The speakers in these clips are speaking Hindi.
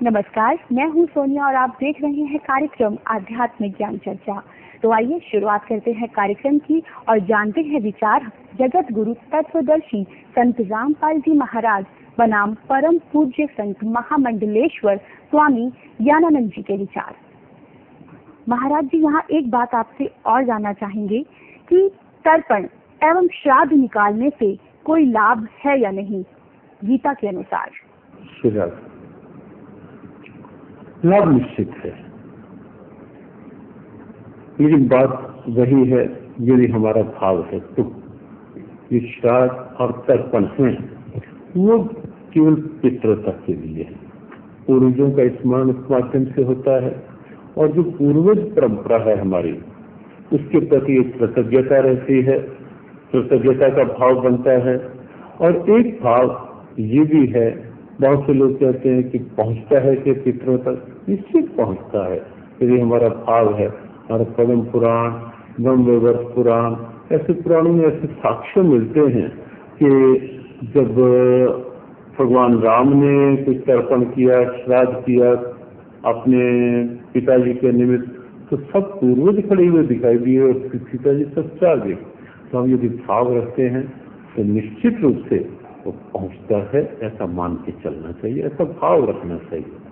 नमस्कार, मैं हूं सोनिया और आप देख रहे हैं कार्यक्रम आध्यात्मिक ज्ञान चर्चा। तो आइए शुरुआत करते हैं कार्यक्रम की और जानते हैं विचार जगत गुरु तत्वदर्शी संत रामपाल जी महाराज बनाम परम पूज्य संत महामंडलेश्वर स्वामी ज्ञानानंद जी के विचार। महाराज जी, यहाँ एक बात आपसे और जानना चाहेंगे कि तर्पण एवं श्राद्ध निकालने से कोई लाभ है या नहीं गीता के अनुसार? लाभ निश्चित है, लेकिन बात वही है, यदि हमारा भाव है तो ये श्राद्ध और तर्पण है वो केवल पितृता के लिए है। पूर्वजों का स्मरण उस माध्यम से होता है और जो पूर्वज परंपरा है हमारी, उसके प्रति एक कृतज्ञता रहती है, कृतज्ञता का भाव बनता है। और एक भाव ये भी है, बहुत से लोग कहते हैं कि पहुंचता है कि पितरों तक, निश्चित पहुंचता है यदि हमारा भाव है। हमारे पद्म पुराण, ब्रह्मवैवर्त पुराण, ऐसे पुराणों में ऐसे साक्ष्य मिलते हैं कि जब भगवान राम ने कुछ तर्पण किया, श्राद्ध किया अपने पिताजी के निमित्त, तो सब पूर्वज खड़े हुए दिखाई दिए और पिताजी सब चाह गए। तो हम यदि भाव रखते हैं तो निश्चित रूप से वो पहुंचता है, ऐसा मान के चलना चाहिए, ऐसा भाव रखना चाहिए।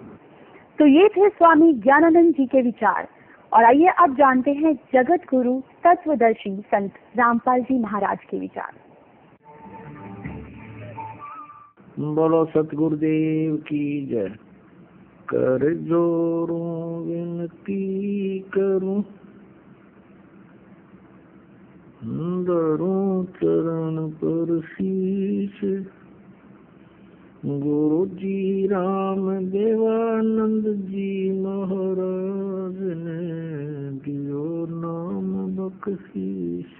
तो ये थे स्वामी ज्ञानानंद जी के विचार। और आइए अब जानते हैं जगत गुरु तत्वदर्शी संत रामपाल जी महाराज के विचार। बोलो सतगुरुदेव की जय। कर जोरूं विनती करूं, धरूं चरण पर शीश, गुरु जी राम देवानंद जी महाराज ने दियो नाम बख्शीश।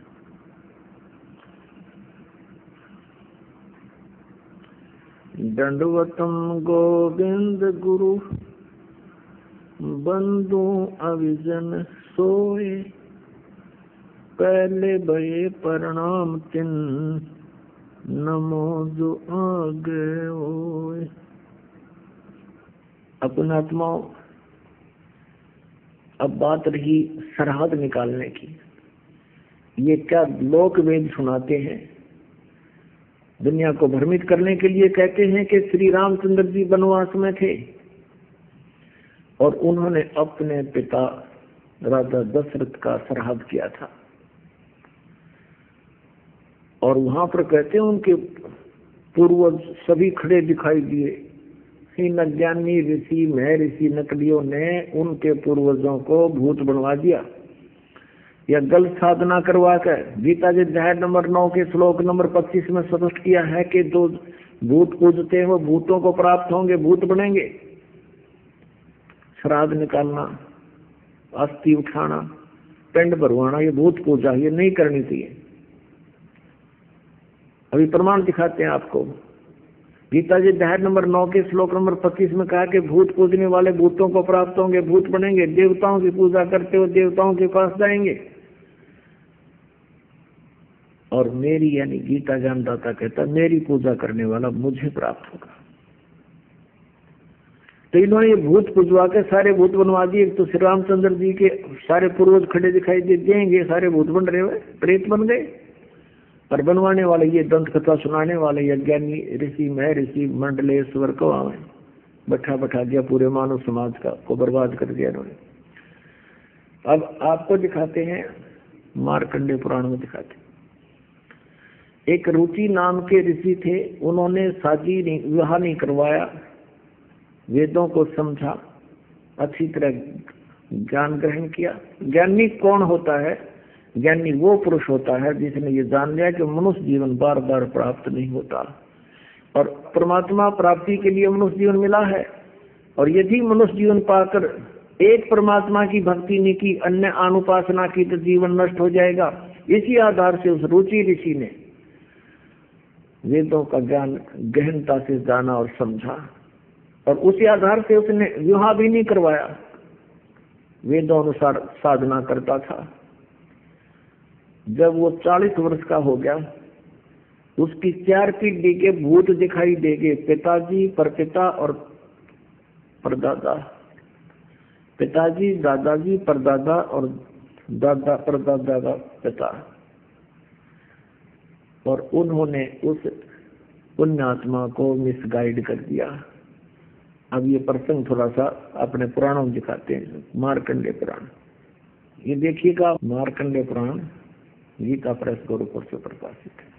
दंडवतम गोविंद गुरु, बंधु अविजन सोए, पहले भये प्रणाम तिन, नमो जो आगे होए। अपना आत्माओं, अब बात रही सरहद निकालने की। ये क्या लोक वेद सुनाते हैं, दुनिया को भ्रमित करने के लिए कहते हैं कि श्री रामचंद्र जी वनवास में थे और उन्होंने अपने पिता राजा दशरथ का सरहद किया था। और वहां पर कहते हैं उनके पूर्वज सभी खड़े दिखाई दिए। इन अज्ञानी ऋषि महर्षि नकलियों ने उनके पूर्वजों को भूत बनवा दिया या गलत साधना करवा कर। गीता जी अध्याय नंबर 9 के श्लोक नंबर 25 में स्पष्ट किया है कि जो भूत पूजते हैं वो भूतों को प्राप्त होंगे, भूत बनेंगे। श्राद्ध निकालना, अस्थि उठाना, पिंड भरवाना, ये भूत पूजा ये नहीं करनी चाहिए। अभी प्रमाण दिखाते हैं आपको। गीता जी अध्याय नंबर 9 के श्लोक नंबर 25 में कहा कि भूत पूजने वाले भूतों को प्राप्त होंगे, भूत बनेंगे। देवताओं की पूजा करते हो देवताओं के पास जाएंगे। और मेरी यानी गीता ज्ञानदाता कहता मेरी पूजा करने वाला मुझे प्राप्त होगा। तो इन्होंने ये भूत पूजवा के सारे भूत बनवा दिए। तो श्री रामचंद्र जी के सारे पूर्वज खड़े दिखाई देंगे, सारे भूत बन रहे हुए, प्रेत बन गए। पर बनवाने वाले ये दंत कथा सुनाने वाले अज्ञानी ऋषि महर्षि मंडलेश्वर को आवे बैठा दिया, पूरे मानव समाज का को बर्बाद कर दिया इन्होंने। अब आपको दिखाते हैं, मार्कंडेय पुराण में दिखाते हैं। एक रुचि नाम के ऋषि थे, उन्होंने शादी विवाह नहीं करवाया, वेदों को समझा, अच्छी तरह ज्ञान ग्रहण किया। ज्ञानी कौन होता है? ज्ञानी वो पुरुष होता है जिसने ये जान लिया कि मनुष्य जीवन बार बार प्राप्त नहीं होता और परमात्मा प्राप्ति के लिए मनुष्य जीवन मिला है। और यदि मनुष्य जीवन पाकर एक परमात्मा की भक्ति नहीं की, अन्य अनुपासना की, तो जीवन नष्ट हो जाएगा। इसी आधार से उस रुचि ऋषि ने वेदों का ज्ञान गहनता से जाना और समझा और उसी आधार से उसने विवाह भी नहीं करवाया, वेदों अनुसार साधना करता था। जब वो 40 वर्ष का हो गया, उसकी 4 पीढ़ी के भूत दिखाई देंगे, पिताजी, परपिता और परदादा, पिताजी, दादाजी, परदादा और दादा परदादा का पिता। और उन्होंने उस पुण्यात्मा को मिसगाइड कर दिया। अब ये प्रसंग थोड़ा सा अपने पुराणों में दिखाते हैं। मार्कंडेय पुराण, ये देखिएगा, मार्कंडेय पुराण गीता प्रेस गोरखपुर से प्रकाशित है।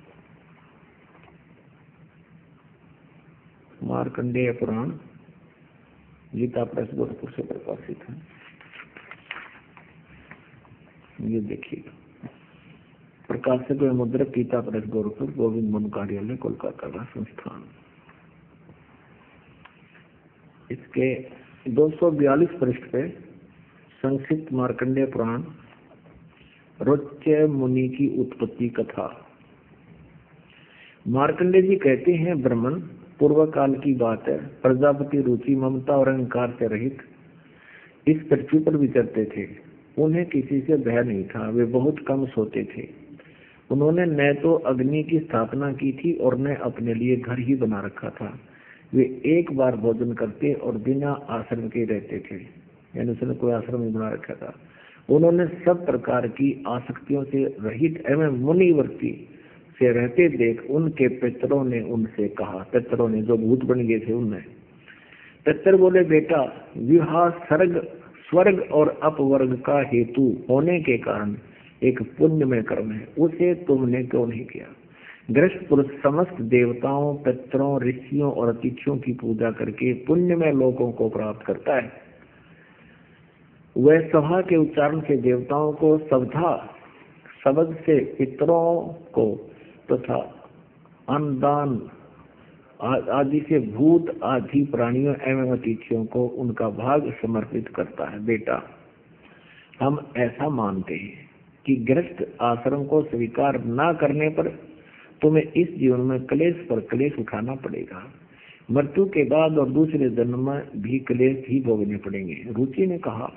मार्कंडेय पुराण गीता प्रेस गोरखपुर से प्रकाशित है। ये देखिएगा, प्रकाशक व मुद्रक गीता प्रेस गोरखपुर, गोविंद मन कार्यालय, कोलकाता का संस्थान। इसके 242 पृष्ठ पे संक्षिप्त मार्कंडेय पुराण, रोच्य मुनि की उत्पत्ति कथा। मार्कंडेय जी कहते हैं, ब्राह्मण पूर्व काल की बात है। प्रजापति रुचि, ममता और अहंकार से रहित इस पृथ्वी पर विचरते थे। उन्हें किसी से भय नहीं था, वे बहुत कम सोते थे। उन्होंने न तो अग्नि की स्थापना की थी और न अपने लिए घर ही बना रखा था। वे एक बार भोजन करते और बिना आश्रम के रहते थे, यानी उसने कोई आश्रम नहीं बना रखा था। उन्होंने सब प्रकार की आसक्तियों से रहित एवं मुनिवर्ती से रहते देख उनके पितरों ने उनसे कहा, पितरों ने जो भूत बन गए थे उनने, पितर बोले, बेटा विवाह स्वर्ग और अपवर्ग का हेतु होने के कारण एक पुण्य में कर्म है, उसे तुमने क्यों नहीं किया? गृहस्थ पुरुष समस्त देवताओं, पितरों, ऋषियों और अतिथियों की पूजा करके पुण्य में लोगों को प्राप्त करता है। वह सभा के उच्चारण से देवताओं को सवधा, शब्द से पितरों को तथा अन्नदान आदि से भूत आदि प्राणियों एवं अतिथियों को उनका भाग समर्पित करता है। बेटा, हम ऐसा मानते हैं कि गृहस्थ आश्रम को स्वीकार न करने पर तुम्हें इस जीवन में क्लेश पर क्लेश उठाना पड़ेगा। मृत्यु के बाद और दूसरे जन्म में भी क्लेश ही भोगने पड़ेंगे। रुचि ने कहा,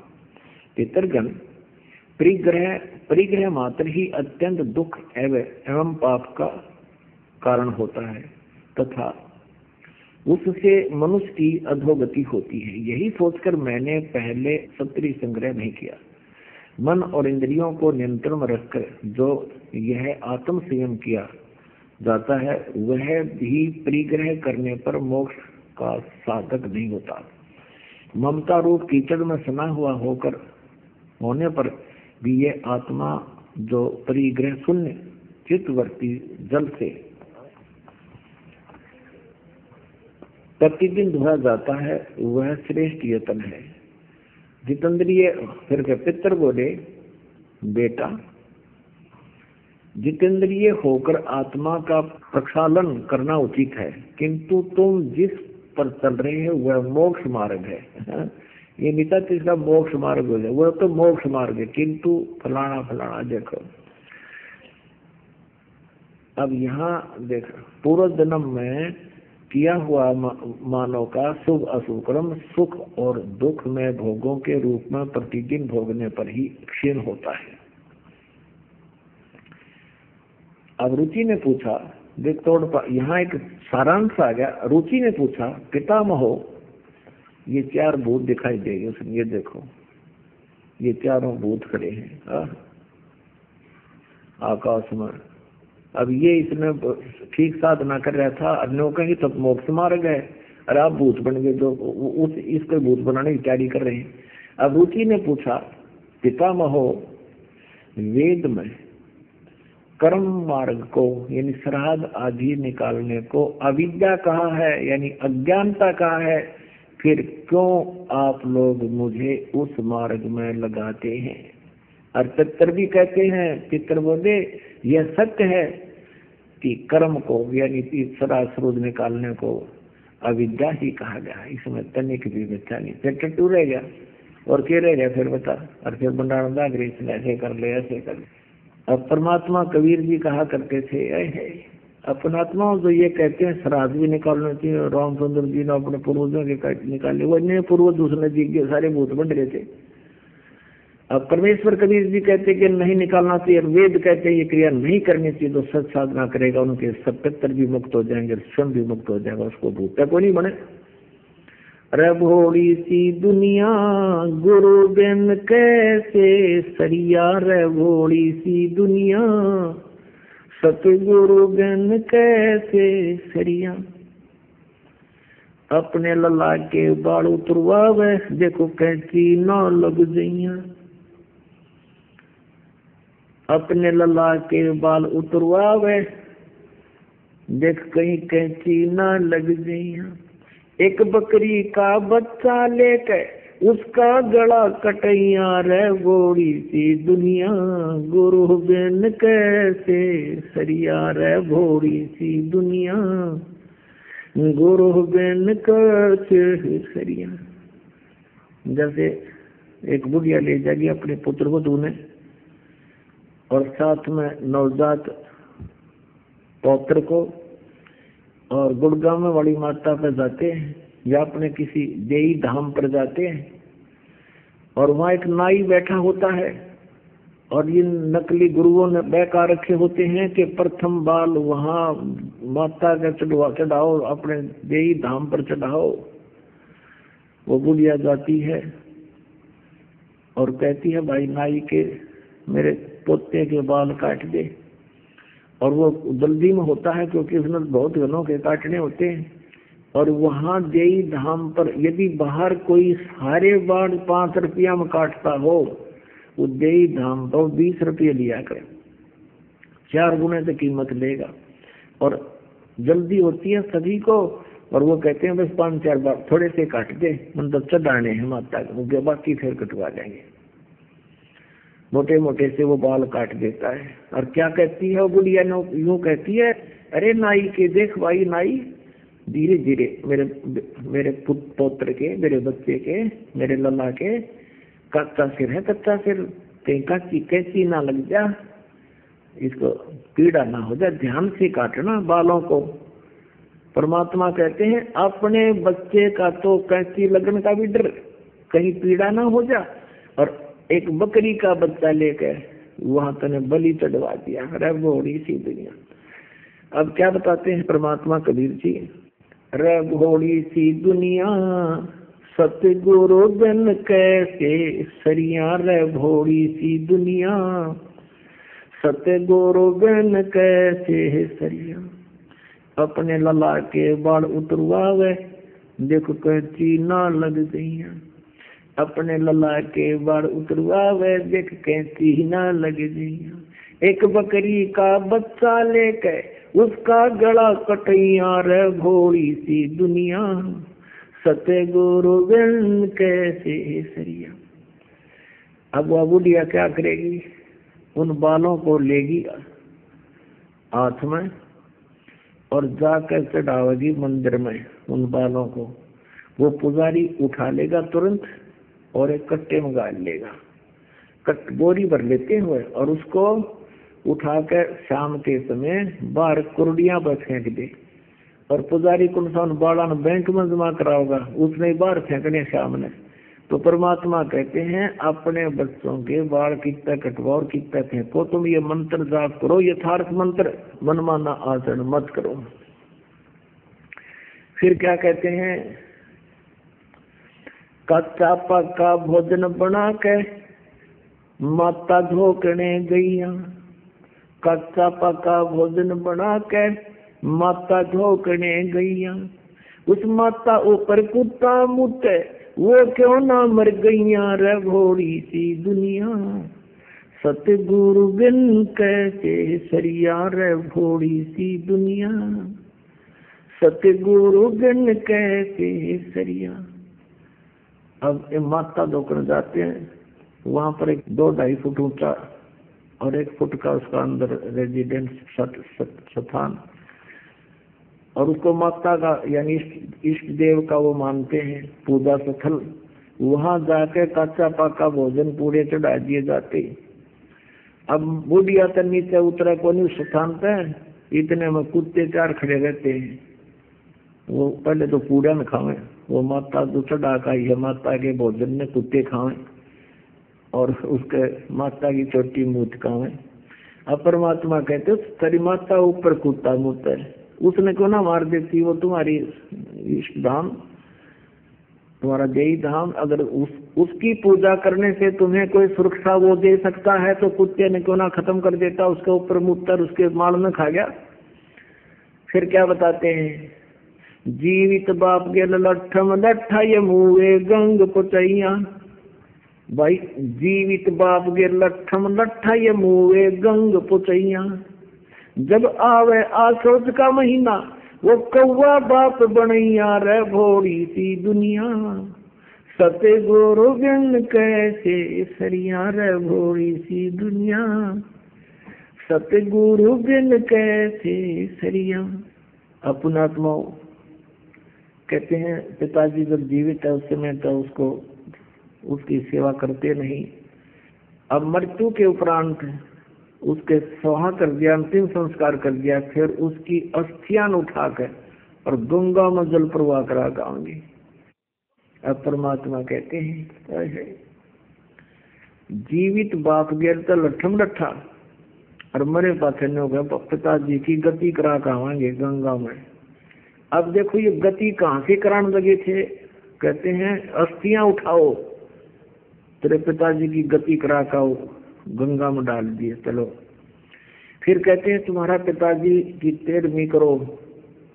पितरगण, परिग्रह मात्र ही अत्यंत दुख एवं पाप का कारण होता है तथा उससे मनुष्य की अधोगति होती है। यही सोचकर मैंने पहले क्षत्रिय संग्रह नहीं किया। मन और इंद्रियों को नियंत्रण में रखकर जो यह आत्म संयम किया जाता है, वह भी परिग्रह करने पर मोक्ष का साधक नहीं होता। ममता रूप कीचड़ में सना हुआ होने पर भी यह आत्मा जो परिग्रह शून्य चित्तवर्ती जल से प्रतिदिन धोया जाता है, वह श्रेष्ठ यतन है। जितेंद्रिय, फिर के पितर बोले, बेटा जितेंद्रिय होकर आत्मा का प्रक्षालन करना उचित है, किंतु तुम जिस पर चल रहे हो वह मोक्ष मार्ग है। ये निता तीसरा मोक्ष मार्ग हो जाए, वह तो मोक्ष मार्ग है, किंतु फलाना फलाना देखो। अब यहाँ देखो, पूर्व जन्म में किया हुआ मानव का शुभ अशुभ कर्म सुख और दुख में भोगों के रूप में प्रतिदिन भोगने पर ही क्षीण होता है। अब रुचि ने पूछा, देख तोड़ यहाँ एक सारांश आ गया। रुचि ने पूछा, पितामहो, ये चार भूत दिखाई देंगे उसने, ये देखो ये चारों भूत खड़े हैं आकाश में। अब ये इसने ठीक साधना कर रहा था, अन्यों कहेंगे तब मोक्ष मार्ग है, अरे आप भूत बन गए जो इसको भूत बनाने की तैयारी कर रहे हैं। अब रुचि ने पूछा, पितामहो, वेद में कर्म मार्ग को यानी श्राद्ध आदि निकालने को अविद्या कहा है, यानी अज्ञानता कहा है, फिर क्यों आप लोग मुझे उस मार्ग में लगाते हैं? और पितर भी कहते हैं, पितर बोले, यह सत्य है कि कर्म को यानी श्राद्ध निकालने को अविद्या ही कहा गया, इसमें तनिक भी मिथ्या नहीं। फिर टट्टू रह गया और क्या रह गया फिर बता, और फिर भंडारण ऐसे कर ले ऐसे कर ले। अब परमात्मा कबीर जी कहा करते थे, अपनात्मा जो ये कहते हैं श्राद्ध भी निकालना चाहिए, रामचंद्र जी ने अपने पूर्वजों के निकाले, वो इतने पूर्वज दूसरे जी के सारे भूत बन रहे थे। अब परमेश्वर कबीर जी कहते कि नहीं निकालना चाहिए, वेद कहते हैं ये क्रिया नहीं करनी चाहिए, तो सच साधना करेगा उनके सब पितर भी मुक्त हो जाएंगे, स्वयं भी मुक्त हो जाएगा, उसको भूत को नहीं बने। रे भोली सी दुनिया गुरु बिन कैसे सरिया, रे भोली सी दुनिया सतगुरु बिन कैसे सरिया। अपने लला के बाल उतरवावे, देखो कैंची ना लग जइया। अपने लला के बाल उतरवावे, देख कहीं कैंची ना लग जइया। एक बकरी का बच्चा लेके उसका गला कटैया, रे भोली सी दुनिया गुरु बिन कैसे सरिया, रे भोली सी दुनिया गुरु बिन कैसे सरिया। जैसे एक बुढ़िया ले जाएगी अपने पुत्र को धोने और साथ में नवजात पौत्र को, और गुड़गांव में वाली माता पर जाते हैं या अपने किसी देई धाम पर जाते हैं, और वहाँ एक नाई बैठा होता है और इन नकली गुरुओं ने बहका रखे होते हैं कि प्रथम बाल वहाँ माता का चढ़ाओ, अपने देई धाम पर चढ़ाओ। वो बुढ़िया जाती है और कहती है भाई नाई के मेरे पोते के बाल काट दे, और वो जल्दी में होता है क्योंकि उसने बहुत घनों के काटने होते हैं। और वहाँ देई धाम पर यदि बाहर कोई सारे बाल 5 रुपया में काटता हो, वो देई धाम पर 20 रुपये लिया करे, 4 गुने से कीमत लेगा। और जल्दी होती है सभी को, और वो कहते हैं बस 5-4 बार थोड़े से काट दे, मतलब चढ़ाने हैं माता के, बाकी फिर कटवा जाएंगे। मोटे मोटे से वो बाल काट देता है। और क्या कहती है वो बुढ़िया, यूं कहती है, अरे नाई के देख भाई नाई, धीरे धीरे मेरे पौत्र के, मेरे बच्चे के, मेरे लला के कच्चा सिर है, कच्चा सिर कहीं कैसी ना लग जा, इसको पीड़ा ना हो जाए, ध्यान से काटना बालों को। परमात्मा कहते हैं अपने बच्चे का तो कैसी लगन का भी डर, कहीं पीड़ा ना हो जा। और एक बकरी का बच्चा लेकर वहां तने बलि चढ़वा दिया, रे भोली सी दुनिया। अब क्या बताते हैं परमात्मा कबीर जी, रे भोली सी दुनिया सतगुरु बिन कैसे सरिया, रे भोली सी दुनिया सतगुरु बिन कैसे सरिया। अपने लला के बाल उतरवावे, देखो कैंची ना लग जइया। अपने लला के बाल उतरवावे, देख कैंची ना लग जइया। एक बकरी का बच्चा लेके उसका गला कटैया, रे भोली सी दुनिया सतगुरु बिन कैसे सरिया। अब वह बुढ़िया क्या करेगी, उन बालों को लेगी हाथ में और जाकर चढ़ावेगी मंदिर में उन बालों को। वो पुजारी उठा लेगा तुरंत और एक कट्टे में गाड़ लेगा, बोरी भर लेते हुए, और उसको उठाकर शाम के समय बाहर कुर्डियां पर फेंक दे। और पुजारी को बाड़ा बैंक में जमा कराओगा, उसने बाहर फेंकने सामने। तो परमात्मा कहते हैं अपने बच्चों के बाल कितना कटवाओ और कितना फेंको, तुम ये मंत्र जाप करो, यथार्थ मंत्र, मनमाना आचरण मत करो। फिर क्या कहते हैं, कच्चा पक्का भोजन बना के माता झोंकने गईया। कच्चा पक्का भोजन बना के माता झोंकने गईया। उस माता ऊपर कुत्ता मुते, वो क्यों ना मर गईया, रे भोली सी दुनिया सतगुरु बिन कैसे सरिया, रे भोली सी दुनिया सतगुरु बिन कैसे सरिया। अब माता धोकर जाते हैं, वहां पर एक 2-2.5 फुट ऊंचा और 1 फुट का उसका अंदर रेजिडेंस स्थान, और उसको माता का यानी इष्ट देव का वो मानते हैं पूजा स्थल। वहां जाके कच्चा पक्का भोजन पूरे चढ़ा दिए जाते। अब बुढ़िया तो नीचे उतरा को नहीं स्थान पे, इतने में कुत्ते 4 खड़े रहते हैं। वो पहले तो पूरा न खावे, वो माता तो चढ़ा का ही है, माता के भोजन में कुत्ते खावे और उसके माता की छोटी मूत खावे। अब परमात्मा कहते तेरी माता ऊपर कुत्ता मुत है, उसने क्यों ना मार देती, वो तुम्हारी इष्ट धाम। तुम्हारा देही धाम, अगर उसकी पूजा करने से तुम्हें कोई सुरक्षा वो दे सकता है तो कुत्ते ने क्यों ना खत्म कर देता, उसके ऊपर मूत्र उसके माल में खा गया। फिर क्या बताते हैं, जीवित बाप के लट्ठम लट्ठा ये मुए गंग पुचैया। भाई जीवित बाप के लट्ठम लट्ठा ये मुए गंग पुचैया। जब आवे आसोच का महीना वो कौवा बाप बनैया रे भोड़ी सी दुनिया। सते गोरो बिन कैसे सरिया रे भोड़ी सी दुनिया। सतगुरु बिन कैसे सरिया। अपनात्मा कहते हैं पिताजी जब जीवित है उस समय तो उसको उसकी सेवा करते नहीं। अब मृत्यु के उपरांत उसके सोहा कर दिया, अंतिम संस्कार कर दिया, फिर उसकी अस्थियां उठाकर और गंगा में जल प्रवाह करा गाँगे। अब परमात्मा कहते हैं जीवित बाप गेर तो लट्ठम लट्ठा और मरे पाथे ने हो गया पिताजी की गति करा करावांगे गंगा में। अब देखो ये गति कहाँ से कराने लगे थे, कहते हैं अस्थियां उठाओ तेरे पिताजी की गति करा कर गंगा में डाल दिए। चलो फिर कहते हैं तुम्हारा पिताजी की तेरहवीं करो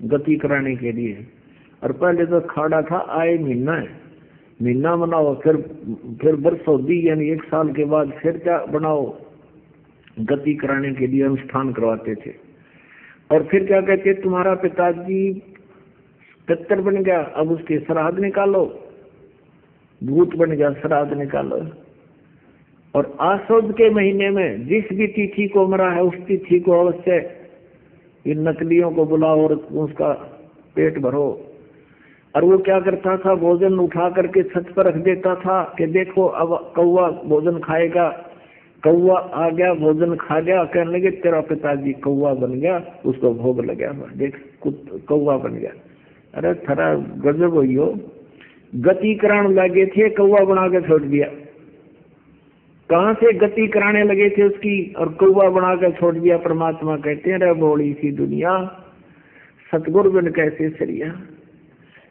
गति कराने के लिए। और पहले तो खाड़ा था, आए महीना है, महीना बनाओ, फिर बरसौदी यानी 1 साल के बाद फिर क्या बनाओ, गति कराने के लिए अनुष्ठान करवाते थे। और फिर क्या कहते तुम्हारा पिताजी पितर बन गया, अब उसके श्राद्ध निकालो, भूत बन गया श्राद्ध निकालो। और आसोद के महीने में जिस भी तिथि को मरा है उस तिथि को अवश्य इन नकलियों को बुलाओ और उसका पेट भरो। और वो क्या करता था, भोजन उठा करके छत पर रख देता था कि देखो अब कौवा भोजन खाएगा। कौवा आ गया, भोजन खा गया, कहने लगे तेरा पिताजी कौवा बन गया, उसको भोग लग गया, देख कौवा बन गया। अरे थरा गजब हुई हो, गति कराने लगे थे, कौवा बना के छोड़ दिया। कहाँ से गति कराने लगे थे उसकी और कौवा बना कर छोड़ दिया। परमात्मा कहते हैं रे भोली सी दुनिया, सतगुरु बिन कैसे सरिया।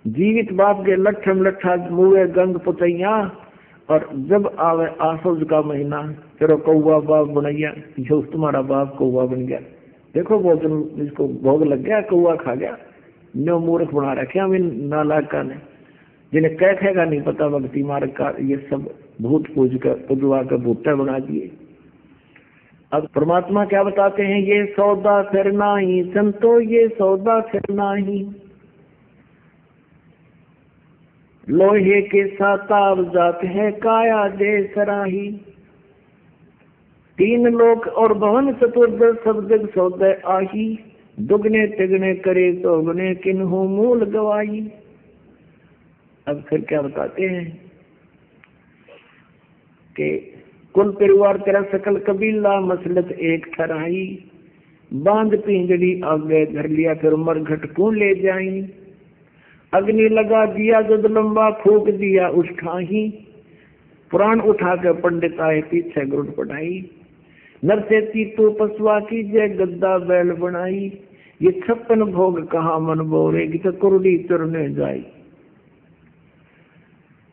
जीवित बाप के लट्ठम लट्ठा मुए गंग पुतैया। और जब आवे आसोज का महीना फिर कौवा बाप बनैया, जो तुम्हारा बाप कौवा बन गया। देखो भोजन इसको भोग लग गया, कौवा खा गया। न्यो मूर्ख बना रखे हम नालायका ने, जिन्हें कैखेगा नहीं पता भक्ति मार्ग का, ये सब भूत पूज कर पुजवा कर भूता बना दिए। अब परमात्मा क्या बताते हैं, ये सौदा फिर नाही संतो, ये सौदा फिर नाही। लोहे के साताव जात है काया दे सराही। 3 लोक और भवन चतुर्दश सब जग सौदे आही। दुगने तिगने करे चौगने किन्हु मूल गवाही। अब फिर क्या बताते हैं कि कुल परिवार तेरा सकल कबीला मसलत एक ठहराई। बांध पिंजड़ी आगे धर लिया फिर मरघट को ले जाई। अग्नि लगा दिया जब लंबा फूक दिया उठाही। पुराण उठा कर पंडित आए पीछे गुरुड़ पढ़ाई। नर से तीतु पसुआ की जय गद्दा बैल बनाई। ये 56 भोग कहा मन बोरेगी तो कुरडी चुरने जाई।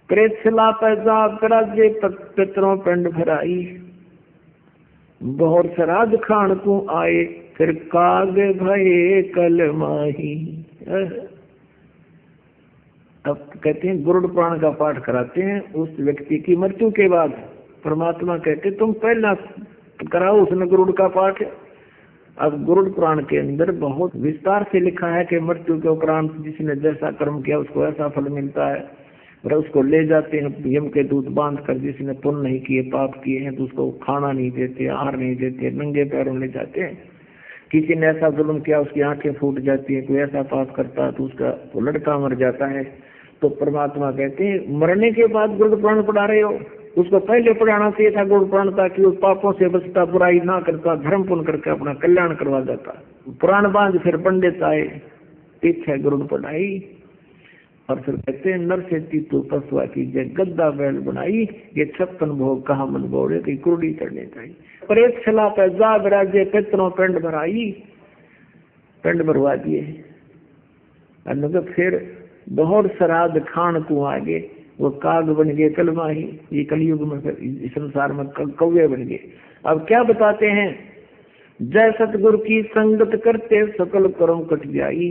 प्रेत सिला पैजाब कराजे पितरों पिंड भराई। बहुत श्राद्ध खान को आए फिर काग भये कल माही। अब कहते हैं गुरुड़ पुराण का पाठ कराते हैं उस व्यक्ति की मृत्यु के बाद। परमात्मा कहते तुम पहला कराओ उसने गुरुड़ का पाठ। अब गुरुड़ पुराण के अंदर बहुत विस्तार से लिखा है कि मृत्यु के उपरांत जिसने जैसा कर्म किया उसको ऐसा फल मिलता है। और उसको ले जाते हैं यम के दूत बांध कर, जिसने पुण्य नहीं किए पाप किए हैं तो उसको खाना नहीं देते, आहार नहीं देते, नंगे पैरों ले जाते हैं। किसी ने ऐसा जुल्म किया उसकी आंखें फूट जाती है, कोई ऐसा पाप करता है तो उसका लड़का मर जाता है। तो परमात्मा कहते हैं मरने के बाद गुरुड़ पुराण पढ़ा रहे हो, उसको पहले पढ़ाना चाहिए था गुरुड़ पुराण, ताकि उस पापों से बचता, बुराई ना करता, धर्म पुण्य करके अपना कल्याण करवा जाता। पुराण बांध फिर पंडित आए पीछे गुरुड़ पढ़ाई। और फिर कहते हैं नर से तीतु पसुआ की जय गद्दा बैल बनाई। ये 56 भोग कहा मन बोरे की कुरडी चढ़ने चाहिए। प्रेत छला पैजा विराजे पितरों पिंड भराई। पिंड भरवा दिए। फिर बहुत श्राद्ध खान को आगे, वो काग बन गए कलमाही, ये कलयुग में इस संसार में कौवे बन गए। अब क्या बताते हैं, जय सतगुरु की संगत करते सकल कर्म कट जाई,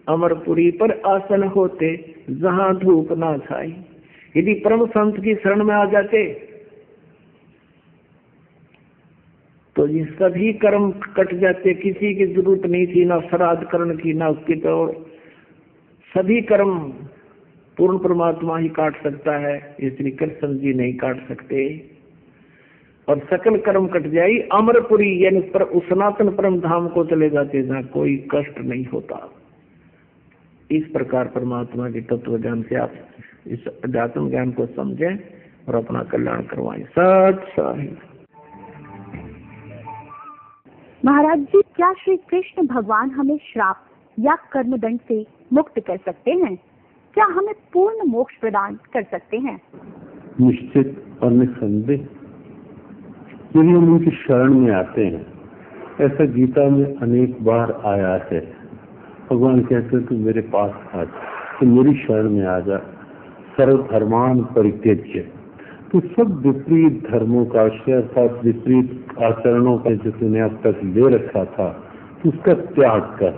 अमरपुरी पर आसन होते जहां धूप ना छाई। यदि परम संत की शरण में आ जाते तो ये सभी कर्म कट जाते, किसी की जरूरत नहीं थी ना श्राद्ध करण की ना उसकी, तो सभी कर्म पूर्ण परमात्मा ही काट सकता है, इसलिए कृष्ण जी नहीं काट सकते। और सकल कर्म कट जाई, अमरपुरी यानी पर उस सनातन परम धाम को चले जाते जहाँ कोई कष्ट नहीं होता। इस प्रकार परमात्मा के तत्व ज्ञान से आप इस अध्यात्म ज्ञान को समझें और अपना कल्याण करवाएं। सच साहिब। महाराज जी, क्या श्री कृष्ण भगवान हमें श्राप या कर्मदंड से मुक्त कर सकते हैं? क्या हमें पूर्ण मोक्ष प्रदान कर सकते हैं? निश्चित और निसंदेह, यदि हम उनकी शरण में आते हैं। ऐसा गीता में अनेक बार आया है। भगवान कहते हैं तू मेरे पास आ जा, तो मेरी शरण में आ जा। सर्वधर्मान परित्यज्य, तो सब विपरीत धर्मों का आश्रय अर्थात विपरीत आचरणों का जो तूने अब तक ले रखा था उसका त्याग कर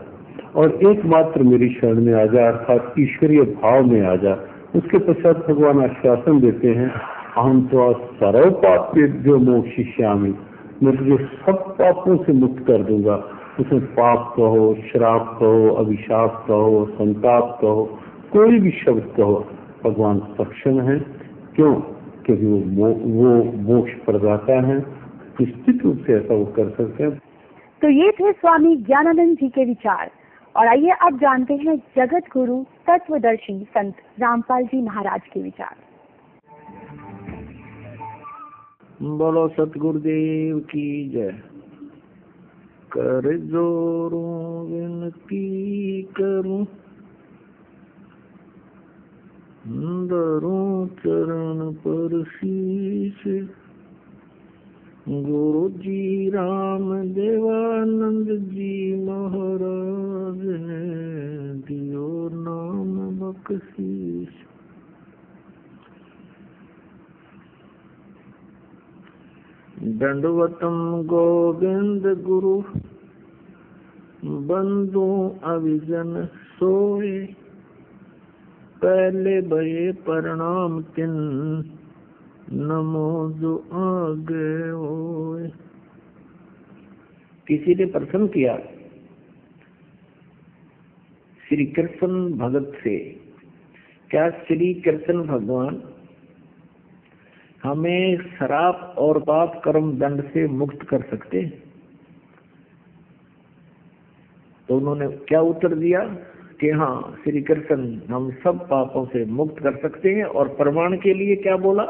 और एकमात्र मेरी शरण में आ जा, अर्थात ईश्वरीय भाव में आ जा। उसके पश्चात भगवान आश्वासन देते हैं, हम तो सर्व पापेभ्यो मोक्षयिष्यामि, मैं तुझे सब पापों से मुक्त कर दूंगा। उसमें पाप कहो, श्राप कहो, अभिशाप कहो, संताप कहो, कोई भी शब्द कहो, भगवान सक्षम है। क्यों? क्योंकि वो मोक्ष प्रदाता है, निश्चित रूप से ऐसा वो कर सकते हैं। तो ये थे स्वामी ज्ञानानंद जी के विचार। और आइए अब जानते हैं जगत गुरु तत्वदर्शी संत रामपाल जी महाराज के विचार। बोलो सतगुरुदेव की जय। कर जोरों विनती करूं, धरूं चरण पर शीश, गुरु जी राम देवानंद जी महाराज ने दियो नाम बख्शीश। दंडवतम गोविंद गुरु, बंधु अविजन सोए, पहले भये प्रणाम तिन, नमो जो आगे होए। किसी ने प्रश्न किया श्री कृष्ण भगत से, क्या श्री कृष्ण भगवान हमें श्राप और पाप कर्म दंड से मुक्त कर सकते हैं? तो उन्होंने क्या उत्तर दिया कि हाँ श्री कृष्ण हम सब पापों से मुक्त कर सकते हैं। और प्रमाण के लिए क्या बोला?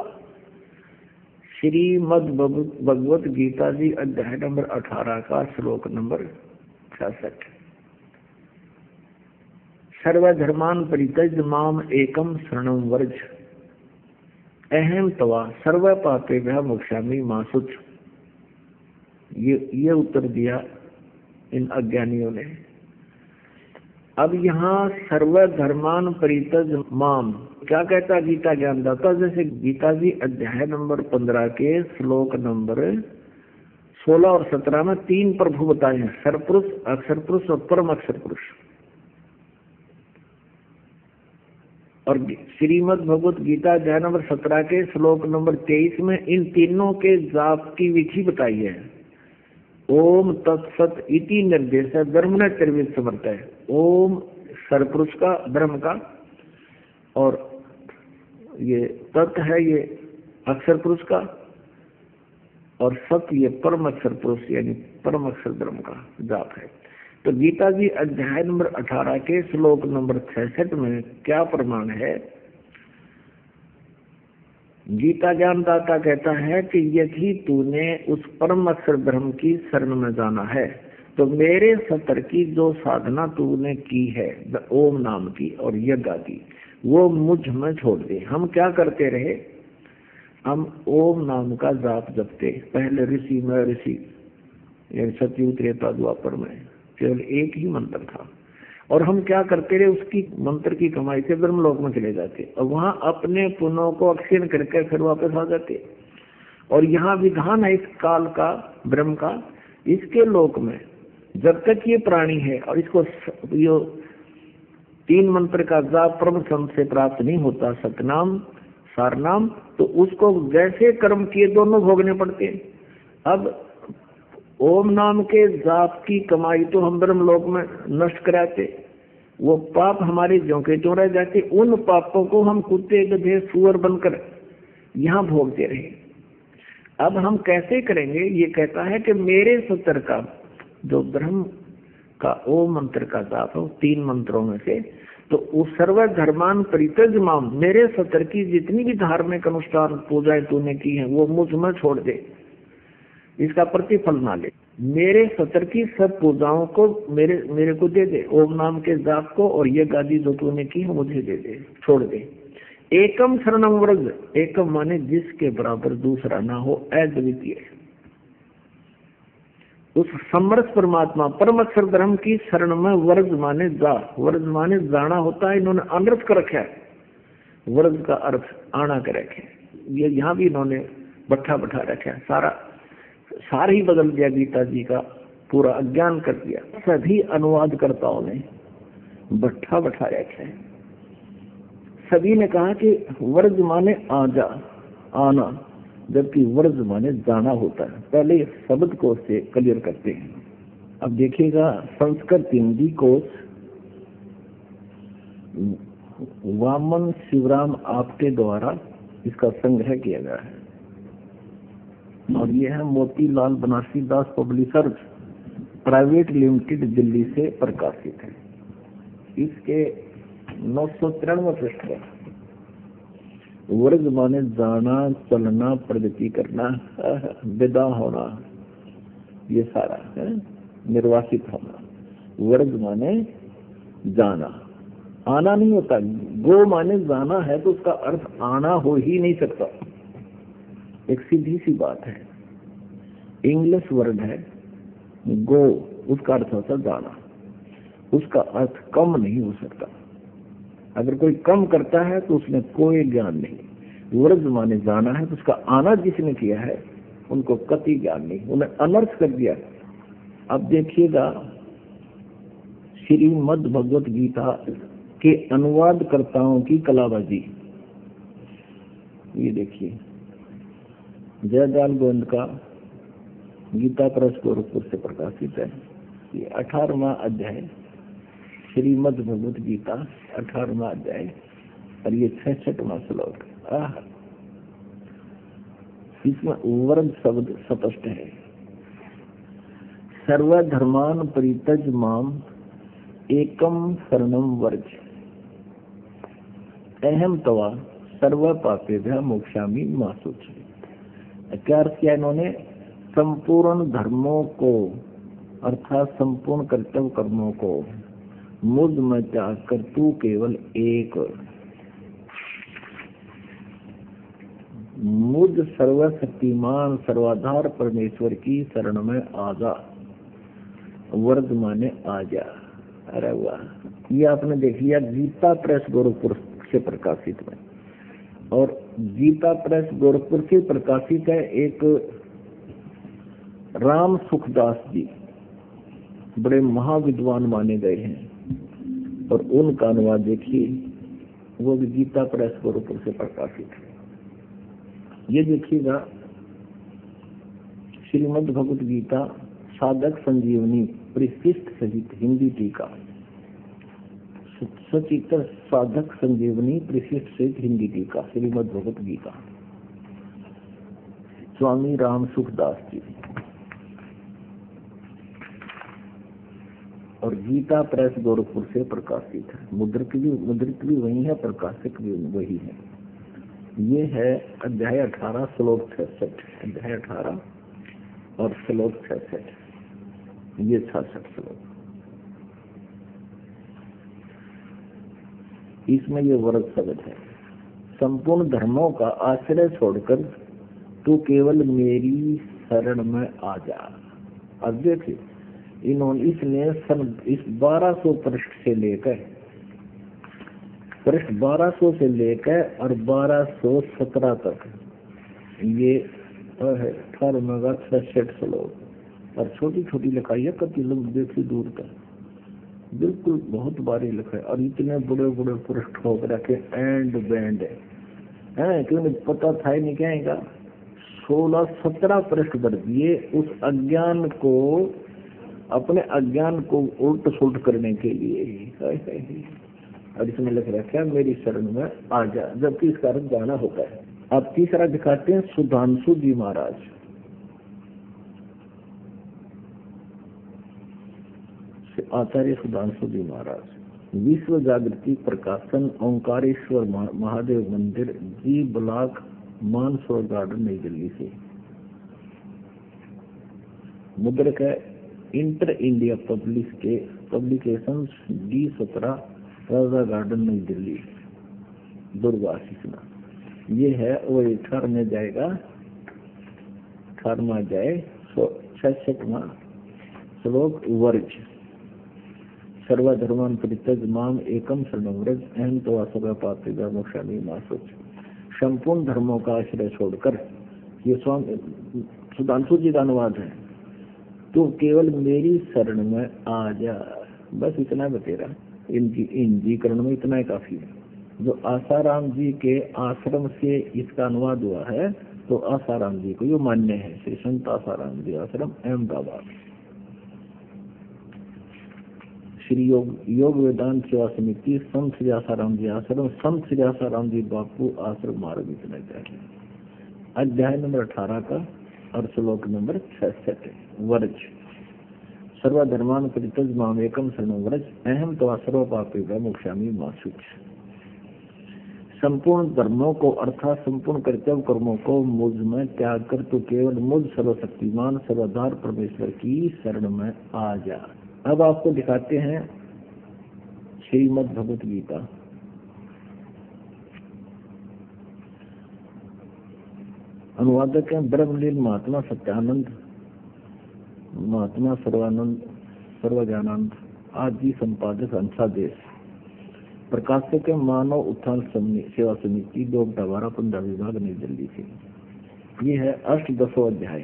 श्रीमद् भगवत गीता जी अध्याय नंबर 18 का श्लोक नंबर 66। सर्वधर्मान परित्यज्य माम एकम शरणं व्रज, अहम तवा सर्व पापेभ्यः मोक्षामि मा शुच। ये उत्तर दिया इन अज्ञानियों ने। अब यहाँ सर्वधर्मान परित्यज्य माम क्या कहता गीता ज्ञानदाता? जैसे गीता जी अध्याय नंबर 15 के श्लोक नंबर 16 और 17 में 3 प्रभु बताए हैं, सरपुरुष, अक्षर पुरुष और परम अक्षर पुरुष। और श्रीमद् भगवत गीता अध्याय नंबर 17 के श्लोक नंबर 23 में इन तीनों के जाप की विधि बताई है। ओम तत्सत इति निर्देश है, ब्रह्म ने त्रिविध समर्थ है। ओम सरपुरुष का, ब्रह्म का, और ये तत् है ये अक्षर पुरुष का, और सत ये परम अक्षर पुरुष यानी परम अक्षर ब्रह्म का जाप है। तो गीता जी अध्याय नंबर 18 के श्लोक नंबर 66 में क्या प्रमाण है? गीता ज्ञानदाता कहता है कि यदि तूने उस परम अक्षर ब्रह्म की शरण में जाना है तो मेरे सतर की जो साधना तूने की है ओम नाम की और यज्ञ की, वो मुझ में छोड़ दे। हम क्या करते रहे? हम ओम नाम का जाप जपते। पहले ऋषि में सतयुग त्रेता द्वापर में केवल एक ही मंत्र था। और हम क्या करते रहे, उसकी मंत्र की कमाई से ब्रह्मलोक में चले जाते और वहां अपने पुण्यों को अक्षीण करके फिर वापस आ जाते। और यहाँ विधान है इस काल का, ब्रह्म का, इसके लोक में जब तक ये प्राणी है और इसको यो 3 मंत्र का जाप परम संत से प्राप्त नहीं होता, सतनाम सारनाम, तो उसको जैसे कर्म किए दोनों भोगने पड़ते हैं। अब ओम नाम के जाप की कमाई तो हम ब्रह्मलोक में नष्ट कराते, वो पाप हमारे ज्यों के त्यों रह जाते, उन पापों को हम कुत्ते गधे सुअर बनकर यहाँ भोगते रहे। अब हम कैसे करेंगे, ये कहता है कि मेरे सतर का जो ब्रह्म का ओम मंत्र का जाप है 3 मंत्रों में से, तो उस सर्व धर्मान परित्यज माम, मेरे सतर की जितनी भी धार्मिक अनुष्ठान पूजाएं तूने की हैं वो मुझ में छोड़ दे, इसका प्रतिफल ना ले। मेरे सतर की सब पूजाओं को मेरे को दे दे, ओम नाम के जाप को, और ये गादी जो तूने की है मुझे दे दे, छोड़ दे। एकम शरणम व्रज, एकम माने जिसके बराबर दूसरा ना हो, अद्वितीय, उस समरस परमात्मा परमेश्वर धर्म की शरण में वर्ज माने जा, वर्ज माने जाना होता है, इन्होंने अनर्थ कर रखा है, वर्ज का अर्थ आना कर रखे, ये यहाँ भी इन्होंने बैठा रखा है, सारा ही बदल दिया, गीता जी का पूरा अज्ञान कर दिया। सभी अनुवादकर्ताओं ने बैठा रखा है, सभी ने कहा कि वर्ज माने आजा, आना, जबकि वर्ज माने जाना होता है। पहले शब्द कोश से क्लियर करते हैं। अब देखिएगा संस्कृत हिंदी कोश वामन शिवराम आपके द्वारा इसका संग्रह किया गया है, और यह है मोतीलाल बनारसी दास पब्लिशर्स प्राइवेट लिमिटेड दिल्ली से प्रकाशित है। इसके 993 पृष्ठ है। वर्ग माने जाना, चलना, प्रगति करना, विदा होना, ये सारा है, निर्वासित होना। वर्ग माने जाना, आना नहीं होता। गो माने जाना है तो उसका अर्थ आना हो ही नहीं सकता, एक सीधी सी बात है। इंग्लिश वर्ड है गो, उसका अर्थ होता जाना, उसका अर्थ कम नहीं हो सकता। अगर कोई कम करता है तो उसमें कोई ज्ञान नहीं। वर्ज माने जाना है तो उसका आना जिसने किया है उनको कति ज्ञान नहीं, उन्हें अनर्थ कर दिया। अब देखिएगा श्रीमद् भगवत गीता के अनुवादकर्ताओं की कलाबाजी, ये देखिए जयदयाल गोविंद का गीता प्रेस गोरखपुर से प्रकाशित है। ये 18वां अध्याय श्रीमद् भगवत गीता 18वां अध्याय और ये 66वां श्लोक। इसमें वर्ग शब्द स्पष्ट है। सर्वधर्मान परित्यज माम एकम शरणम वर्ज, अहम तवा सर्व पापेभ्यः मोक्षामि मा शुचि। क्या अर्थ किया इन्होंने? संपूर्ण धर्मों को अर्थात संपूर्ण कर्तव्य कर्मों को मुझ में त्याग कर तू केवल एक मुझ सर्वशक्तिमान सर्वाधार परमेश्वर की शरण में आजा। वर्ग माने आजा। अरे वाह, ये आपने देख लिया गीता प्रेस गोरखपुर से प्रकाशित है। और गीता प्रेस गोरखपुर से प्रकाशित है एक राम सुखदास जी, बड़े महाविद्वान माने गए हैं, और उनका अनुवाद देखिए, वो भी गीता प्रेस गोरखपुर से प्रकाशित है। ये देखिएगा श्रीमद् भगवत गीता साधक संजीवनी परिशिष्ट सहित हिंदी टीका, सचित्र साधक संजीवनी परिशिष्ट सहित हिंदी टीका श्रीमद् भगवत गीता, स्वामी राम सुखदास जी। और गीता प्रेस गोरखपुर से प्रकाशित है। मुद्रित भी वही है, प्रकाशक भी वही है। ये है अध्याय 18 श्लोक 66, अध्याय 18 और श्लोक 66, ये 66 श्लोक। इसमें ये वर्ग शब्द है, संपूर्ण धर्मों का आश्रय छोड़कर तू केवल मेरी शरण में आ जा। अब देखिए इन्होंने इसने सन इस 1200 पृष्ठ से लेकर पृष्ठ 1200 से लेकर और 1217 तक ये है 18 श्लोक और छोटी छोटी लिखाई है, कति लोग देखी दूर तक, बिल्कुल बहुत बारी लिखा है और इतने बड़े बड़े पृष्ठ ठोक रखे एंड बैंड है क्यों नहीं पता था ही नहीं कहेगा। 16-17 पृष्ठ भर दिए उस अज्ञान को, अपने अज्ञान को उल्ट सुलट करने के लिए। और इसमें लिख रखा है मेरी शरण में आ जा, जबकि इसका अर्थ जाना होता है। अब तीसरा दिखाते हैं सुधांशु जी महाराज। आचार्य सुधांशु जी महाराज, विश्व जागृति प्रकाशन, ओंकारेश्वर महादेव मंदिर, जी ब्लॉक, मानसरोवर गार्डन, नई दिल्ली से। मुद्रक है इंटर इंडिया पब्लिकेशंस, D17, राजा गार्डन, नई दिल्ली, दुर्गाशीषना। ये है वो 18 में जाएगा, 18वां जाए 66वां श्लोक। वर्ज सर्वधर्मान परित्यज माम एकम शरणं व्रज अहं त्वा सर्व पापेभ्यो मोक्षामि मा शुच। संपूर्ण धर्मों का आश्रय छोड़कर, ये स्वामी सुधांशु जी का अनुवाद है, तो केवल मेरी शरण में आ जा, बस इतना बतेरा। इनकी करण में इतना ही काफी है। जो आसाराम जी के आश्रम से इसका अनुवाद हुआ है, तो आसाराम जी को ये मान्य है, श्री संत आसाराम जी आश्रम, अहमदाबाद। श्री योग वेदांत सेवा समिति, संत श्री आसाराम जी आश्रम, संत श्री आसाराम जी बापू आश्रम, मार्ग इतना चाहिए। अध्याय नंबर 18 का और श्लोक नंबर 66। वर्ज सर्वधर्मान परित्यज माम एकम शरणं व्रज अहं त्वा सर्व पापेभ्यो मोक्षामि मा शुच। संपूर्ण धर्मों को अर्थात संपूर्ण कर्तव्य कर्मों को मुझ में त्याग कर तो केवल मुझ सर्वशक्तिमान सर्वधार परमेश्वर की शरण में आ जा। अब आपको दिखाते हैं श्रीमद् भगवत गीता। अनुवादक हैं ब्रह्मलीन महात्मा सत्यानंद, महात्मा सर्वानंद, सर्वज्ञानंद आदि, संपादक हंसादेश, प्रकाशक है मानव उत्थान सेवा समिति, 2/12 विभाग, नई दिल्ली से। ये है 8-10 अध्याय।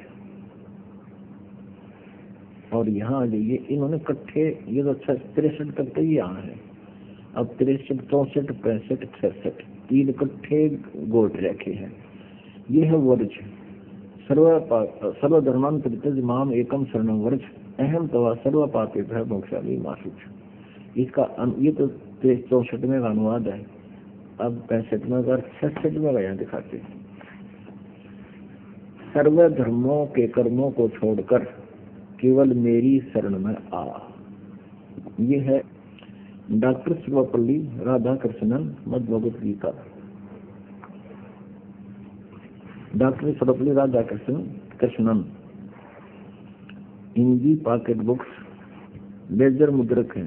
और यहाँ ये इन्होंने इकट्ठे, ये तो 63 तक तो यहाँ है, अब 63, 64, 65, 66 तीन इकट्ठे गोट रखे हैं। ये है वर्ज सर्वधर्मान परित्यज माम एकम शरणं व्रज अहं त्वा सर्व पापेभ्यो मोक्षामि मा शुच। इसका ये तो 64वें का अनुवाद है। अब 65वें का 66वें का यहाँ दिखाते हैं। सर्व धर्मों के कर्मों को छोड़कर केवल मेरी शरण में आ। ये है डॉक्टर सर्वपल्ली राधाकृष्णन, मध्य Bhagavad Gita. Doctor Sarvepalli Radhakrishnan, Hindi pocket books, laser मुद्रक है,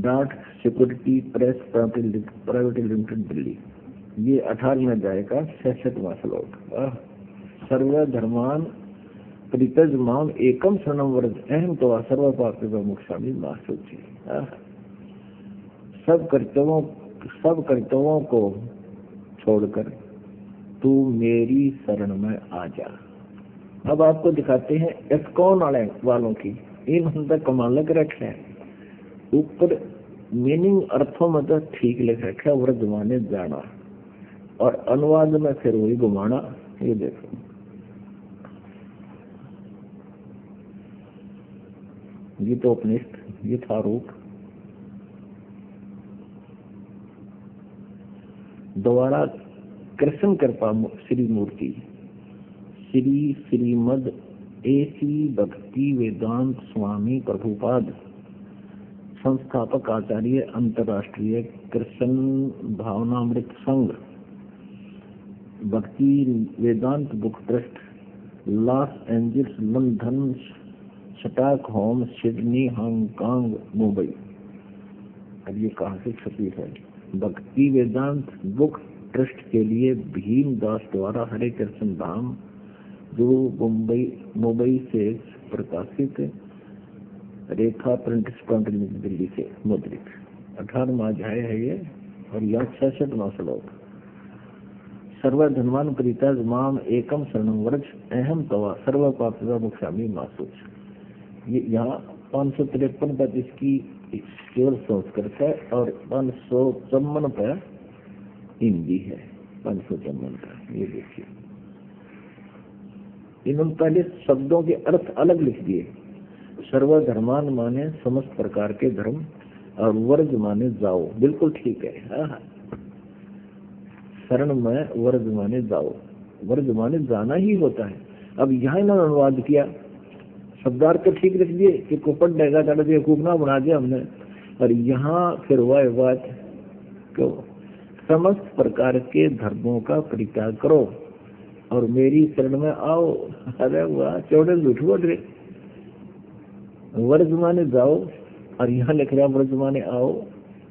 dot security press private limited, Delhi. ये 18 अध्याय का 66वां श्लोक। सर्वधर्मान परित्यज माम एकम शरणं व्रज अहं त्वा सर्व पापेभ्यो मोक्षामि मा शुच। सब कर्तव्यों को छोड़कर तू मेरी शरण में आ जा। अब आपको दिखाते हैं इस्कॉन वालों की, इन अंदर कमाल लग रखे हैं। ऊपर मीनिंग अर्थों में तो ठीक लिख रखा है, व्रज माने जाना, और अनुवाद में फिर वही घुमाना। ये देखो, ये तो उपनिष्ठ, ये था रूप। दोबारा कृष्ण कृपा श्री मूर्ति, श्री श्रीमद एसी भक्ति वेदांत स्वामी प्रभुपाद, संस्थापक आचार्य अंतर्राष्ट्रीय Krishna Bhavanamrita Sangh, Bhakti Vedanta book trust, Los Angeles, London, Stockholm, Sydney, Hong Kong, Mumbai. अब ये कहाँ से छपी है? भक्ति वेदांत बुक ट्रस्ट के लिए भीम दास द्वारा हरे कृष्ण धाम, जो मुंबई से प्रकाशित रेखा प्रिंट स्पॉन्ट दिल्ली से मुद्रित 18वां अध्याय है ये। और यह 66वां श्लोक। सर्वधनवान परित्याज माम एकम शरणं व्रज अहम तवा सर्व पापा मोक्षामि मा सोच। ये यहाँ 553 पर इसकी केवल संस्कृत है और 554 पर हिंदी है। 554 का ये देखिए, इन्होंने पहले शब्दों के अर्थ अलग लिख दिए। सर्वधर्मान माने समस्त प्रकार के धर्म और वर्ज माने जाओ, बिल्कुल ठीक है। हाँ, शरण में वर्ज माने जाओ, वर्ज माने जाना ही होता है। अब यहाँ इन्होंने अनुवाद किया, शब्दार्थ तो ठीक लिख दिए कि कुपट डेगा चढ़ दिए, कुपना बना दिया हमने। और यहाँ फिर वह बात क्यों, समस्त प्रकार के धर्मों का परित्याग करो और मेरी शरण में आओ। अरे वाह, चौड़े झूठ बोल रहे। वर्ज माने जाओ और यहाँ लिख रहा वर्ज माने आओ,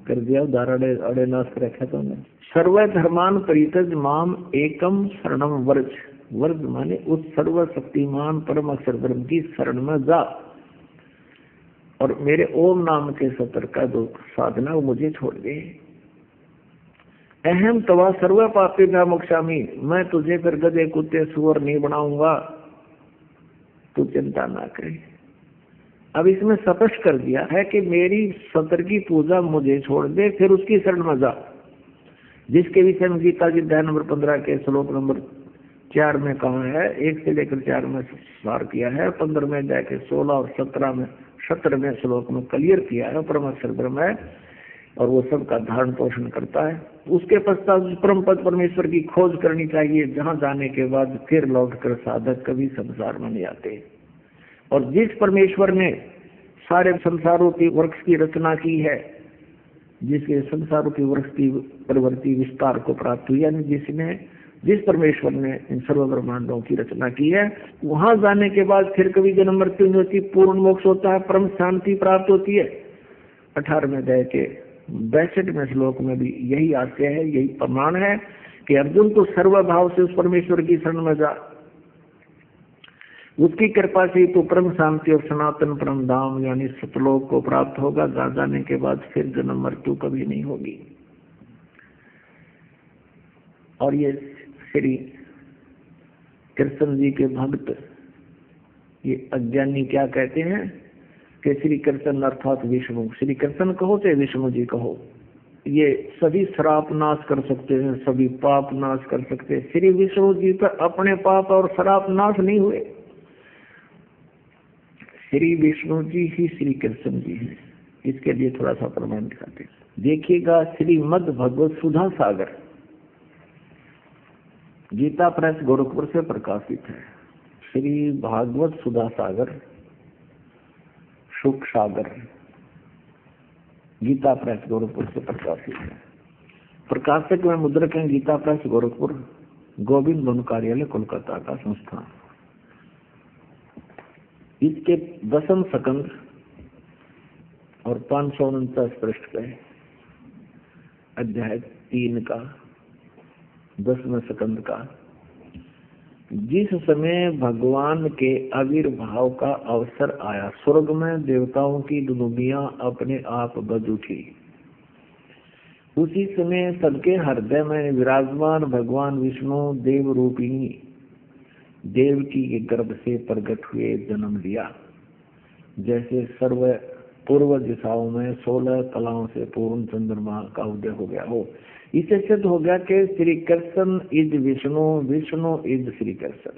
कर दिया उदाहरण अड़े नाश कर रखा तो हमने। सर्वधर्मान परित्यज माम एकम शरणम वर्ज। वर्ज माने उस सर्वशक्तिमान परम अक्षर ब्रह्म की शरण में जा और मेरे ओम नाम के सतर का जो साधना वो मुझे छोड़ दे। अहम तवा सर्व पापी का मोक्षामी। मैं तुझे फिर गधे कुत्ते सुअर नहीं बनाऊंगा, तू चिंता ना करे। अब इसमें स्पष्ट कर दिया है कि मेरी सतर की पूजा मुझे छोड़ दे, फिर उसकी शरण में जा। जिसके विषय में गीता जी अध्याय नंबर 15 के श्लोक नंबर 4 में कहा है, 1 से लेकर 4 में सार किया है, 15 में अध्याय के 16 और 17वें श्लोक में क्लियर किया है। परम अक्षर ब्रह्म है और वो सबका धारण पोषण करता है। उसके पश्चात परम पद परमेश्वर की खोज करनी चाहिए, जहाँ जाने के बाद फिर लौट कर साधक कभी संसार में नहीं आते। और जिस परमेश्वर ने सारे संसारों की वृक्ष की रचना की है, जिसके संसारों की वृक्ष की प्रवृत्ति विस्तार को प्राप्त हुई, यानी जिस परमेश्वर ने इन सर्व ब्रह्मांडों की रचना की है, वहां जाने के बाद फिर कभी जन्म मृत्यु नहीं होती, पूर्ण मोक्ष होता है, परम शांति प्राप्त होती है। 18वें अध्याय के 62वें श्लोक में भी यही आशय है, यही प्रमाण है कि अर्जुन तो सर्वभाव से उस परमेश्वर की शरण में जा, उसकी कृपा से तो परम शांति और सनातन परम धाम यानी सतलोक को प्राप्त होगा। जाने के बाद फिर जन्म मृत्यु कभी नहीं होगी। और ये श्री कृष्ण जी के भक्त ये अज्ञानी क्या कहते हैं कि श्री कृष्ण अर्थात विष्णु, श्री कृष्ण कहो चाहे विष्णु जी कहो, ये सभी श्राप नाश कर सकते हैं, सभी पाप नाश कर सकते हैं। श्री विष्णु जी पर अपने पाप और श्राप नाश नहीं हुए। श्री विष्णु जी ही श्री कृष्ण जी हैं। इसके लिए थोड़ा सा प्रमाण दिखाते हैं। देखिएगा, श्रीमद् भगवत सुधा सागर गीता प्रेस गोरखपुर से प्रकाशित है। श्री भागवत सुधा सागर सुख सागर गीता प्रेस गोरखपुर से प्रकाशित है। प्रकाशक में मुद्रक है गीता प्रेस गोरखपुर, गोविंद वन कार्यालय कोलकाता का संस्थान। इसके 10वें सकंद और 549 पृष्ठ पे अध्याय 3 का 10वें सकंद का, जिस समय भगवान के आविर्भाव का अवसर आया, स्वर्ग में देवताओं की दुनिया अपने आप बज उठी। उसी समय सबके हृदय में विराजमान भगवान विष्णु देव रूपिणी देवकी के गर्भ से प्रकट हुए, जन्म लिया। जैसे सर्व पूर्व दिशाओं में 16 कलाओं से पूर्ण चंद्रमा का उदय हो गया हो। इससे सिद्ध हो गया कि श्री कृष्ण इज विष्णु, विष्णु इज श्री कृष्ण।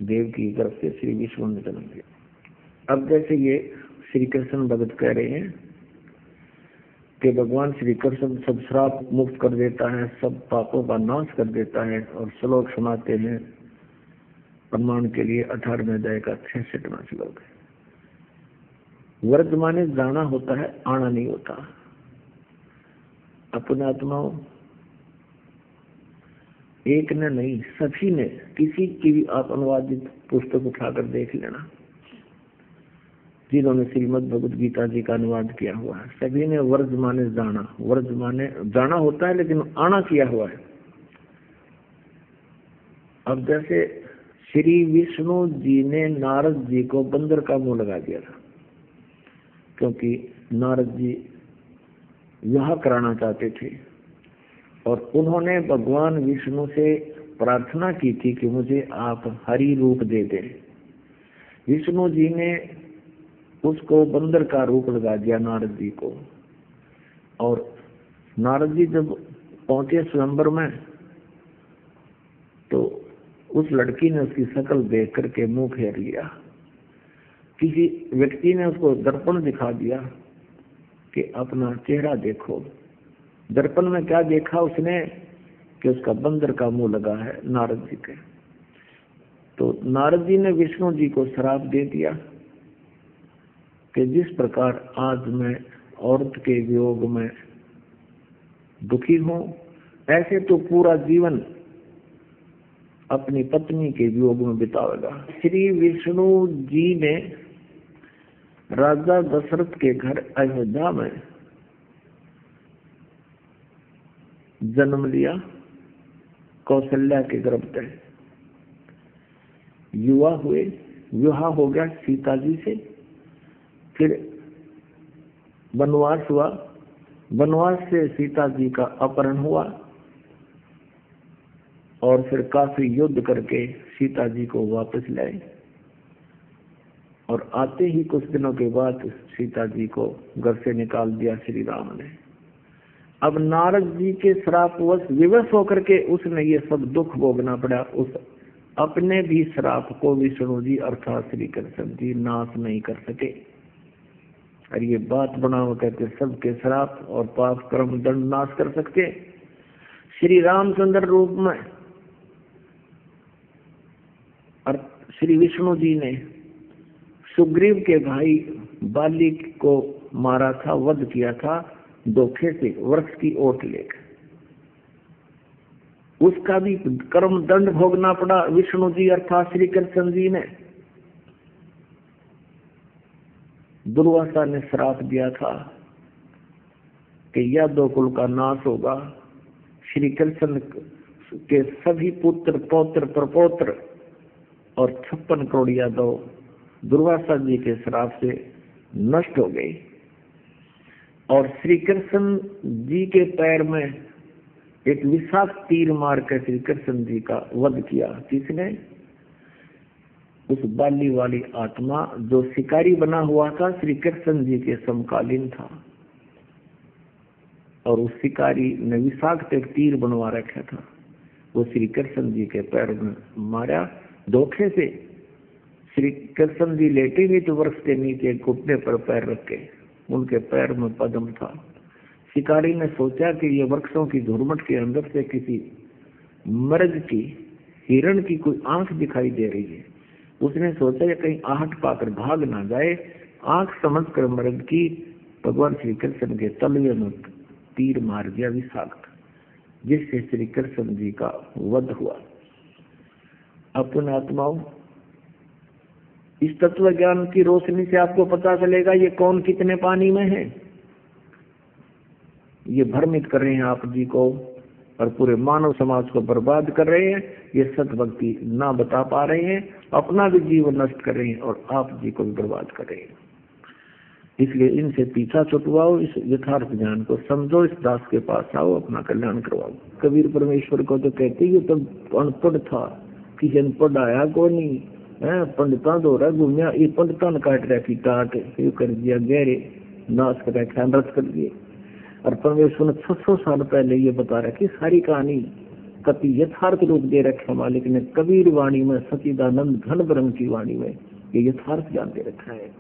देव की गर्भ से श्री विष्णु ने जन्म लिया। अब जैसे ये श्री कृष्ण भगत कह रहे हैं कि भगवान श्री कृष्ण सब श्राप मुक्त कर देता है, सब पापों का नाश कर देता है, और श्लोक सुनाते हैं प्रमाण के लिए। 18वें अध्याय का 66वां श्लोक है। वर्तमान जाना होता है, आना नहीं होता। अपने आत्माओं एक ने नहीं, सभी ने, किसी की भी आप अनुवादित पुस्तक उठाकर देख लेना जिन्होंने श्रीमद् भगवद गीता जी का अनुवाद किया हुआ है, सभी ने वर्ज माने जाना, वर्ज माने जाना होता है लेकिन आना किया हुआ है। अब जैसे श्री विष्णु जी ने नारद जी को बंदर का मुंह लगा दिया था, क्योंकि नारद जी विवाह कराना चाहते थे और उन्होंने भगवान विष्णु से प्रार्थना की थी कि मुझे आप हरि रूप दे दें। विष्णु जी ने उसको बंदर का रूप लगा दिया नारद जी को, और नारद जी जब पहुंचे स्वयंवर में तो उस लड़की ने उसकी शक्ल देख करके मुंह फेर लिया। किसी व्यक्ति ने उसको दर्पण दिखा दिया कि अपना चेहरा देखो। दर्पण में क्या देखा उसने कि उसका बंदर का मुंह लगा है नारद जी के। तो नारद जी ने विष्णु जी को श्राप दे दिया कि जिस प्रकार आज मैं औरत के वियोग में दुखी हूं, ऐसे तो पूरा जीवन अपनी पत्नी के वियोग में बिताएगा। श्री विष्णु जी ने राजा दशरथ के घर अयोध्या में जन्म लिया, कौशल्या के गर्भ से। युवा हुए, विवाह हो गया सीता जी से, फिर वनवास हुआ, वनवास से सीता जी का अपहरण हुआ और फिर काफी युद्ध करके सीता जी को वापस लाए, और आते ही कुछ दिनों के बाद सीता जी को घर से निकाल दिया श्री राम ने। अब नारद जी के श्रापवश विवश होकर के उसने ये सब दुख भोगना पड़ा। उस अपने भी श्राप को विष्णु जी अर्थात श्री कृष्ण जी नाश नहीं कर सके। और ये बात बनाओ कहते सबके श्राप और पाप कर्म दंड नाश कर सकते। श्री रामचंद्र रूप में और श्री विष्णु जी ने सुग्रीव के भाई बाली को मारा था, वध किया था धोखे से, वृक्ष की ओट लेकर। उसका भी कर्म दंड भोगना पड़ा विष्णु जी अर्थात श्री कृष्ण जी ने। दुर्वासा ने श्राप दिया था कि यादव कुल का नाश होगा, श्री कृष्ण के सभी पुत्र पौत्र प्रपौत्र और 56 करोड़ यादव दुर्वासा जी के श्राप से नष्ट हो गए। और श्री कृष्ण जी के पैर में एक विषाक्त तीर मार कर श्री कृष्ण जी का वध किया। किसने? उस बाली वाली आत्मा जो शिकारी बना हुआ था, श्री कृष्ण जी के समकालीन था, और उस शिकारी ने विषाक्त एक तीर बनवा रखा था, वो श्री कृष्ण जी के पैर में मारा धोखे से। श्री कृष्ण जी लेटे हुए तो वृक्ष के नीचे घुटने पर पैर रखे, उनके पैर में पद्म था। शिकारी ने सोचा कि ये वृक्षों की झुरमुट के अंदर से किसी मर्ग की, हिरण की कोई आंख दिखाई दे रही है। उसने सोचा कि कहीं आहट पाकर भाग ना जाए। आंख समझकर मर्ग की भगवान श्री कृष्ण के तलवे में तीर मार दिया विषाक्त, जिससे श्री कृष्ण जी का वध हुआ। अपने आत्माओं, इस तत्व ज्ञान की रोशनी से आपको पता चलेगा ये कौन कितने पानी में है। ये भ्रमित कर रहे हैं आप जी को और पूरे मानव समाज को बर्बाद कर रहे हैं। ये सतभक्ति ना बता पा रहे हैं, अपना भी जीवन नष्ट कर रहे हैं और आप जी को भी बर्बाद कर रहे हैं। इसलिए इनसे पीछा छुटवाओ, इस यथार्थ ज्ञान को समझो, इस दास के पास आओ, अपना कल्याण करवाओ। कबीर परमेश्वर को तो कहते ये तो अनपढ़ था, किसी ने पढ़ाया को नहीं है, पंडिता दो रहा घूमिया, ये पंडिता ने काट रखी टाट, ये कर दिया गहरे नाश कर रखा, नृत कर दिए। और परमेश्वर ने 600 साल पहले ये बता रखी सारी कहानी, कति यथार्थ रूप दे रखा मालिक ने कबीर वाणी में, सचिदानंद घन ब्रह्म की वाणी में ये यथार्थ ज्ञान दे रखा है।